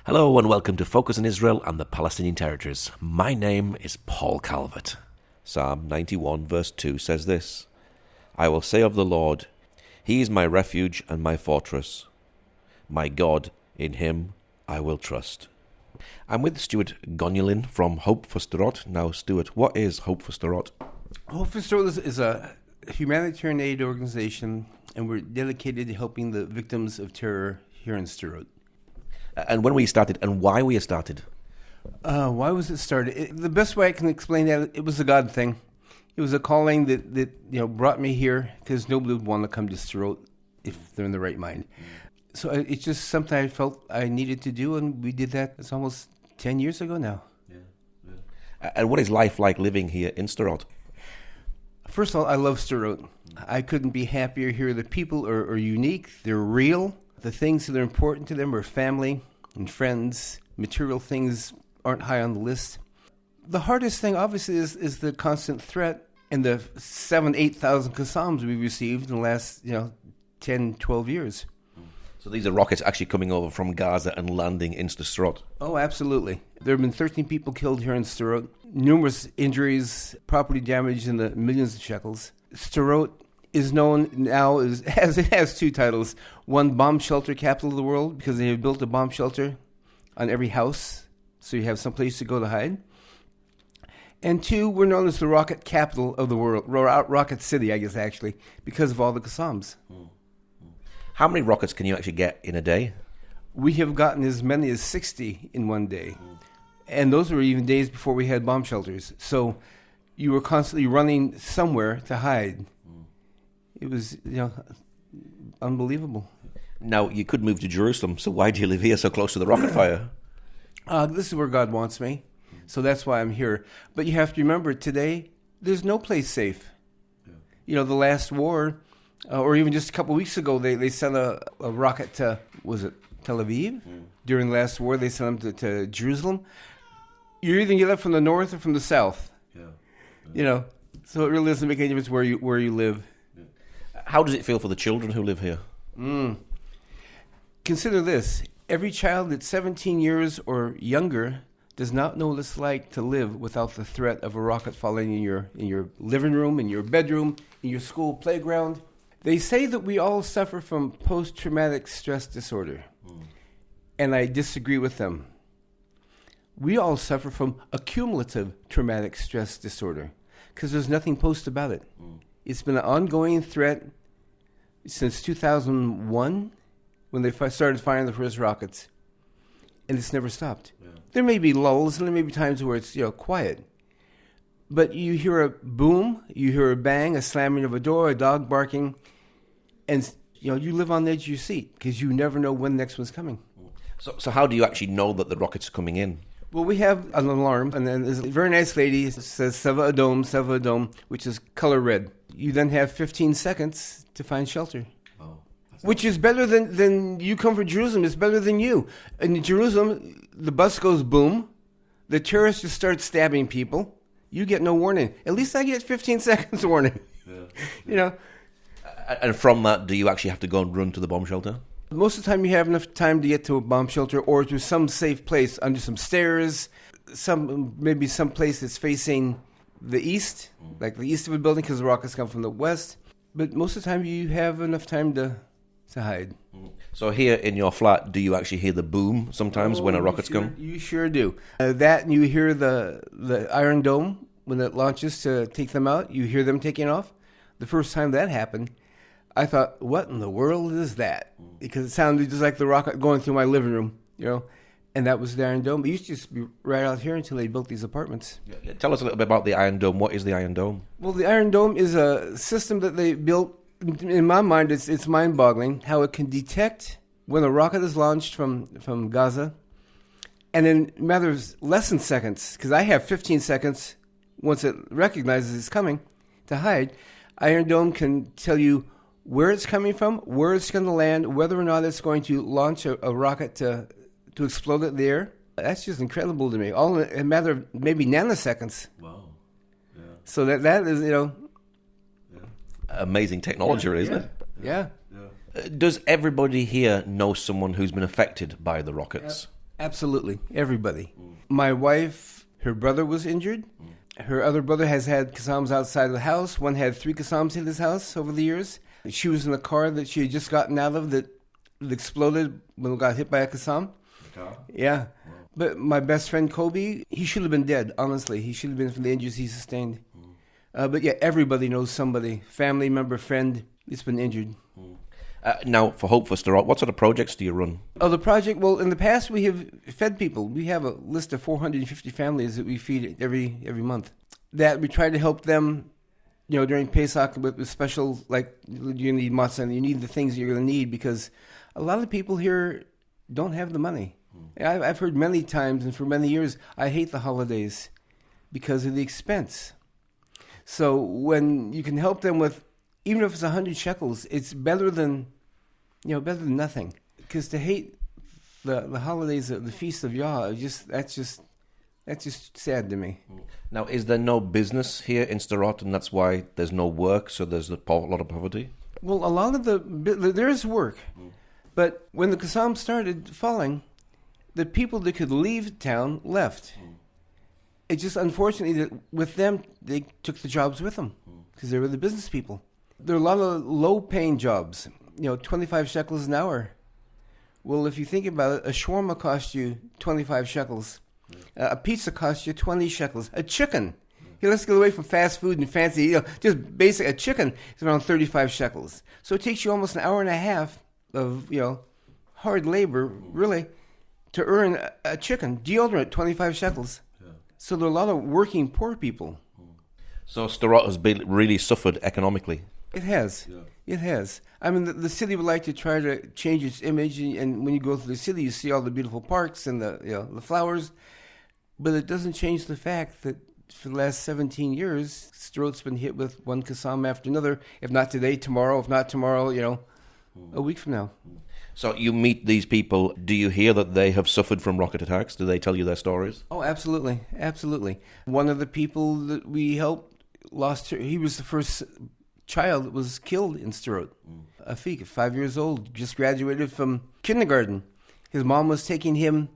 Hello and welcome to Focus on Israel and the Palestinian Territories. My name is Paul Calvert. Psalm 91 verse 2 says this, I will say of the Lord, He is my refuge and my fortress. My God, in Him I will trust. I'm with Stuart Gonulin from Hope for Sderot. Now, Stuart, what is Hope for Sderot? Hope for Sderot is a humanitarian aid organization, and we're dedicated to helping the victims of terror here in Sderot. And when were you started, and why were you started? Why was it started? The best way I can explain that, it was a God thing. It was a calling that brought me here, because nobody would want to come to Sderot if they're in the right mind. So it's just something I felt I needed to do, and we did that. It's almost 10 years ago now. Yeah. And what is life like living here in Sderot? First of all, I love Sderot. I couldn't be happier here. The people are unique. They're real. The things that are important to them are family and friends. Material things aren't high on the list. The hardest thing, obviously, is the constant threat and the 8,000 Qassams we've received in the last 10, 12 years. So these are rockets actually coming over from Gaza and landing into Sderot? Oh, absolutely. There have been 13 people killed here in Sderot, numerous injuries, property damage in the millions of shekels. Sderot is known now as it has two titles. One, bomb shelter capital of the world, because they have built a bomb shelter on every house, so you have some place to go to hide. And two, we're known as the rocket capital of the world, rocket city, I guess, actually, because of all the Qassams. How many rockets can you actually get in a day? We have gotten as many as 60 in one day. And those were even days before we had bomb shelters. So you were constantly running somewhere to hide. It was, unbelievable. Now, you could move to Jerusalem, so why do you live here so close to the rocket fire? This is where God wants me, so that's why I'm here. But you have to remember, today, there's no place safe. Yeah. The last war, or even just a couple of weeks ago, they sent a rocket to, was it Tel Aviv? During the last war, they sent them to Jerusalem. You either get up from the north or from the south. Yeah. So it really doesn't make any difference where you live. How does it feel for the children who live here? Consider this. Every child that's 17 years or younger does not know what it's like to live without the threat of a rocket falling in your living room, in your bedroom, in your school playground. They say that we all suffer from post-traumatic stress disorder, and I disagree with them. We all suffer from accumulative traumatic stress disorder, because there's nothing post about it. It's been an ongoing threat since 2001, when they started firing the first rockets, and it's never stopped. Yeah. There may be lulls, and there may be times where it's quiet, but you hear a boom, you hear a bang, a slamming of a door, a dog barking, and you live on the edge of your seat because you never know when the next one's coming. So how do you actually know that the rocket's coming in? Well, we have an alarm, and then there's a very nice lady that says Seva Adom, which is color red. You then have 15 seconds to find shelter. Oh, which is better than you come from Jerusalem. It's better than you. In Jerusalem, the bus goes boom. The terrorists just start stabbing people. You get no warning. At least I get 15 seconds warning. Yeah. And from that, do you actually have to go and run to the bomb shelter? Most of the time you have enough time to get to a bomb shelter or to some safe place under some stairs, maybe some place that's facing the east, like the east of a building, because the rockets come from the west. But most of the time you have enough time to hide. So here in your flat, do you actually hear the boom sometimes when a rocket's come? You sure do. That, and you hear the Iron Dome when it launches to take them out. You hear them taking off. The first time that happened, I thought, what in the world is that? Because it sounded just like the rocket going through my living room, and that was the Iron Dome. It used to just be right out here until they built these apartments. Yeah. Tell us a little bit about the Iron Dome. What is the Iron Dome? Well, the Iron Dome is a system that they built. In my mind, it's mind-boggling how it can detect when a rocket is launched from Gaza, and in a matter of less than seconds, because I have 15 seconds once it recognizes it's coming to hide, Iron Dome can tell you where it's coming from, where it's going to land, whether or not it's going to launch a rocket to explode it there. That's just incredible to me. All in a matter of maybe nanoseconds. Wow. Yeah. So that is, amazing technology, isn't it? Yeah. Does everybody here know someone who's been affected by the rockets? Absolutely, everybody. My wife, her brother was injured. Her other brother has had Qassams outside of the house. One had 3 Qassams hit his house over the years. She was in a car that she had just gotten out of that exploded when it got hit by a Qassam. Yeah. Wow. But my best friend, Kobe, he should have been dead, honestly. He should have been from the injuries he sustained. But yeah, everybody knows somebody, family member, friend, that's been injured. Now, for Hope for Sderot, what sort of projects do you run? Oh, the project, well, in the past we have fed people. We have a list of 450 families that we feed every month. That we try to help them, during Pesach with special, like, you need matzah and you need the things you're going to need, because a lot of people here don't have the money. I've heard many times, and for many years, I hate the holidays because of the expense. So when you can help them with, even if it's 100 shekels, it's better than nothing. Because to hate the holidays, the feast of Yah, that's just sad to me. Now, is there no business here in Sderot, and that's why there's no work, so there's a lot of poverty? Well, a lot of there is work, but when the Qassam started falling, the people that could leave town left. It's just unfortunately that with them, they took the jobs with them because they were the business people. There are a lot of low-paying jobs, 25 shekels an hour. Well, if you think about it, a shawarma costs you 25 shekels. A pizza costs you 20 shekels. A chicken. Let's get away from fast food and fancy, just basic. A chicken is around 35 shekels. So it takes you almost an hour and a half of, hard labor, really, to earn a chicken. Deodorant, 25 shekels. Yeah. So there are a lot of working poor people. So Sderot has really suffered economically. It has. Yeah. It has. I mean, the city would like to try to change its image, and when you go through the city, you see all the beautiful parks and the flowers, but it doesn't change the fact that for the last 17 years, Sderot's been hit with one Qassam after another. If not today, tomorrow. If not tomorrow, a week from now. So you meet these people. Do you hear that they have suffered from rocket attacks? Do they tell you their stories? Oh, absolutely. Absolutely. One of the people that we helped lost her. He was the first child that was killed in Sderot. Afik, 5 years old, just graduated from kindergarten. His mom was taking him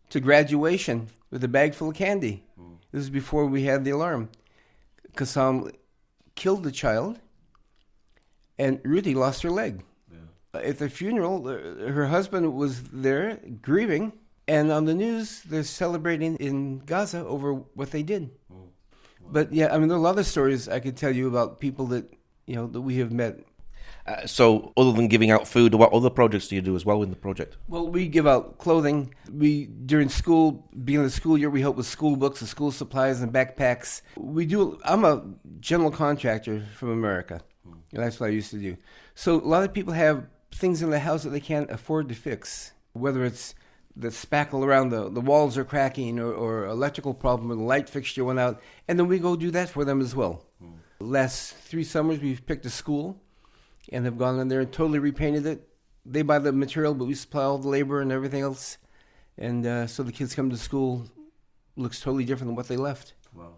to graduation with a bag full of candy. This was before we had the alarm. Qassam killed the child, and Rudy lost her leg. Yeah. At the funeral, her husband was there grieving, and on the news, they're celebrating in Gaza over what they did. Wow. But yeah, I mean, there are a lot of stories I could tell you about people that that we have met. So other than giving out food, what other projects do you do as well in the project? Well, we give out clothing. During school, beginning of the school year, we help with school books and school supplies and backpacks. I'm a general contractor from America. That's what I used to do. So a lot of people have things in the house that they can't afford to fix, whether it's the spackle around the walls are cracking or electrical problem or the light fixture went out, and then we go do that for them as well. Last 3 summers, we've picked a school and have gone in there and totally repainted it. They buy the material, but we supply all the labor and everything else. And so the kids come to school, looks totally different than what they left. Wow.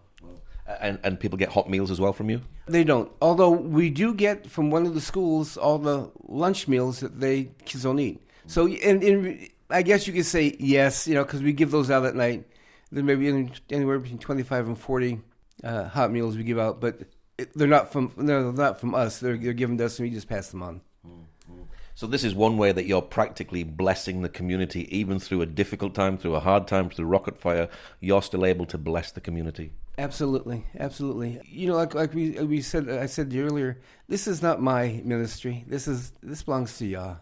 And people get hot meals as well from you? They don't. Although we do get from one of the schools all the lunch meals that kids don't eat. So I guess you could say yes, because we give those out at night. There may be anywhere between 25 and 40 hot meals we give out, but they're not from us. They're given to us, and we just pass them on. So this is one way that you're practically blessing the community, even through a difficult time, through a hard time, through rocket fire. You're still able to bless the community. Absolutely. Like we said, I said to you earlier, this is not my ministry. This belongs to Yah.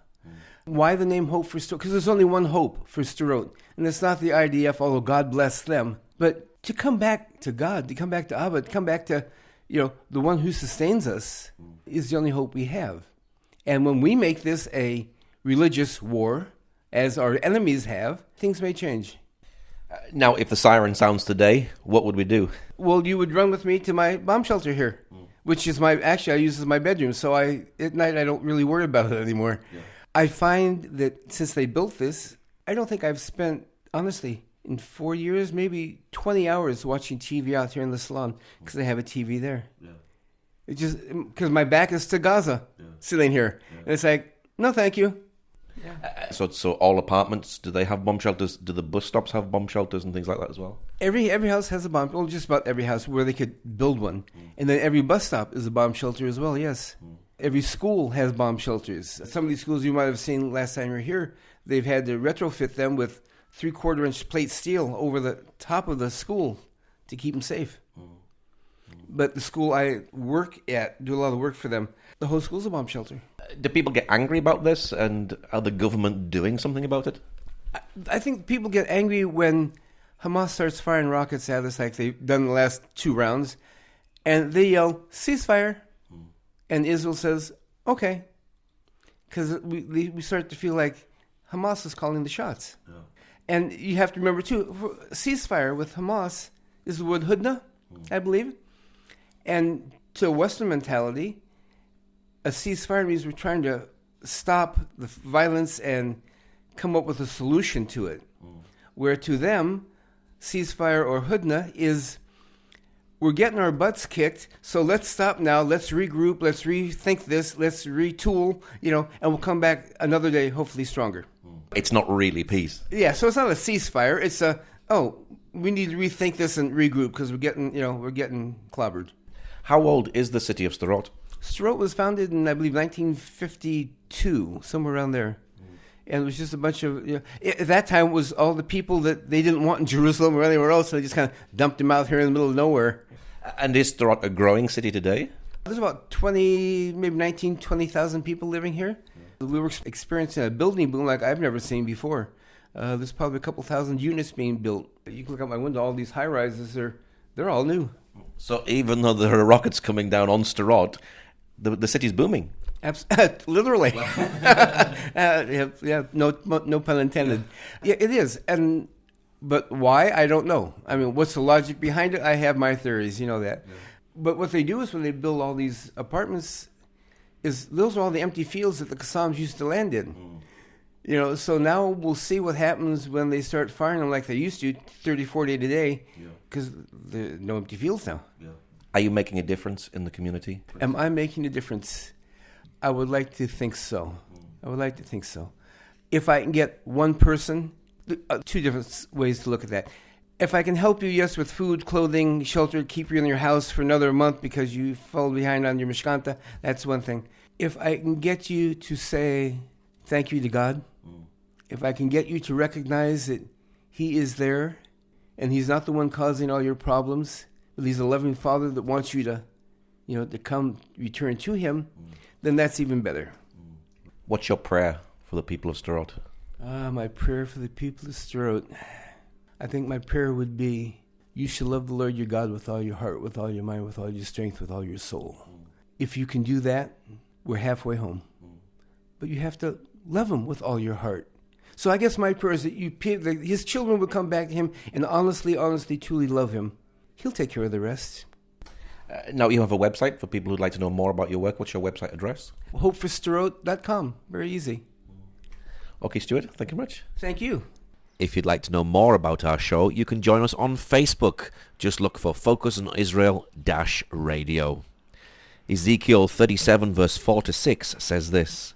Why the name Hope for Sderot? Because there's only one hope for Sderot, and it's not the IDF. Although God bless them, but to come back to God, to come back to Abba, to come back to the one who sustains us is the only hope we have. And when we make this a religious war, as our enemies have, things may change. Now, if the siren sounds today, what would we do? Well, you would run with me to my bomb shelter here, which is I use as my bedroom. So at night, I don't really worry about it anymore. Yeah. I find that since they built this, I don't think I've spent, honestly, in 4 years, maybe 20 hours watching TV out here in the salon because I have a TV there. Yeah. It just because my back is to Gaza, sitting here, and it's like, no, thank you. So all apartments, do they have bomb shelters? Do the bus stops have bomb shelters and things like that as well? Every house has a bomb, well, just about every house where they could build one. And then every bus stop is a bomb shelter as well, yes. Every school has bomb shelters. Some of these schools you might have seen last time you were here, they've had to retrofit them with 3/4-inch plate steel over the top of the school to keep them safe. But the school I work at, do a lot of work for them, the whole school's a bomb shelter. Do people get angry about this, and are the government doing something about it? I think people get angry when Hamas starts firing rockets at us like they've done the last 2 rounds, and they yell, ceasefire, and Israel says, okay, because we start to feel like Hamas is calling the shots. Yeah. And you have to remember, too, ceasefire with Hamas is the word hudna, I believe. And to a Western mentality, a ceasefire means we're trying to stop the violence and come up with a solution to it. Where to them, ceasefire or hudna is we're getting our butts kicked, so let's stop now, let's regroup, let's rethink this, let's retool, and we'll come back another day, hopefully stronger. It's not really peace. Yeah, so it's not a ceasefire, it's we need to rethink this and regroup because we're getting clobbered. How old is the city of Sderot? Sderot was founded in, I believe, 1952, somewhere around there. And it was just a bunch of, at that time it was all the people that they didn't want in Jerusalem or anywhere else, so they just kind of dumped them out here in the middle of nowhere. And is Sderot a growing city today? There's about 20,000 people living here. We were experiencing a building boom like I've never seen before. There's probably a couple thousand units being built. You can look out my window, all these high-rises, they're all new. So even though there are rockets coming down on Sderot, the city's booming. Literally. No pun intended. Yeah, it is. But why? I don't know. I mean, what's the logic behind it? I have my theories, you know that. Yeah. But what they do is when they build all these apartments, those are all the empty fields that the Qassams used to land in. So now we'll see what happens when they start firing them like they used to, 30, 40 a day, because there are no empty fields now. Yeah. Are you making a difference in the community? Am I making a difference? I would like to think so. If I can get one person, 2 different ways to look at that. If I can help you, yes, with food, clothing, shelter, keep you in your house for another month because you fell behind on your mishkanta, that's one thing. If I can get you to say thank you to God, if I can get you to recognize that He is there and He's not the one causing all your problems, but He's a loving Father that wants you to, to come return to Him, then that's even better. What's your prayer for the people of Sderot? My prayer for the people of Sderot, I think my prayer would be, you shall love the Lord your God with all your heart, with all your mind, with all your strength, with all your soul. If you can do that, we're halfway home. But you have to love Him with all your heart. So I guess my prayer is that His children would come back to Him and honestly, truly love Him. He'll take care of the rest. Now you have a website for people who'd like to know more about your work. What's your website address? hopeforsderot.com. Very easy. Okay, Stuart, thank you very much. Thank you. If you'd like to know more about our show, you can join us on Facebook. Just look for Focus on Israel-Radio. Ezekiel 37 verse 4-6 says this,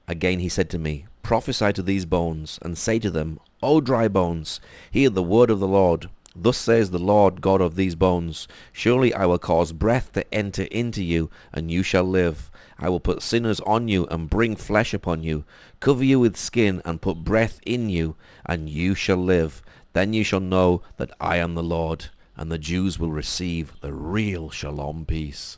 Again he said to me, Prophesy to these bones, and say to them, O dry bones, hear the word of the Lord. Thus says the Lord God of these bones, Surely I will cause breath to enter into you, and you shall live. I will put sinners on you, and bring flesh upon you, cover you with skin, and put breath in you, and you shall live. Then you shall know that I am the Lord, and the Jews will receive the real shalom peace.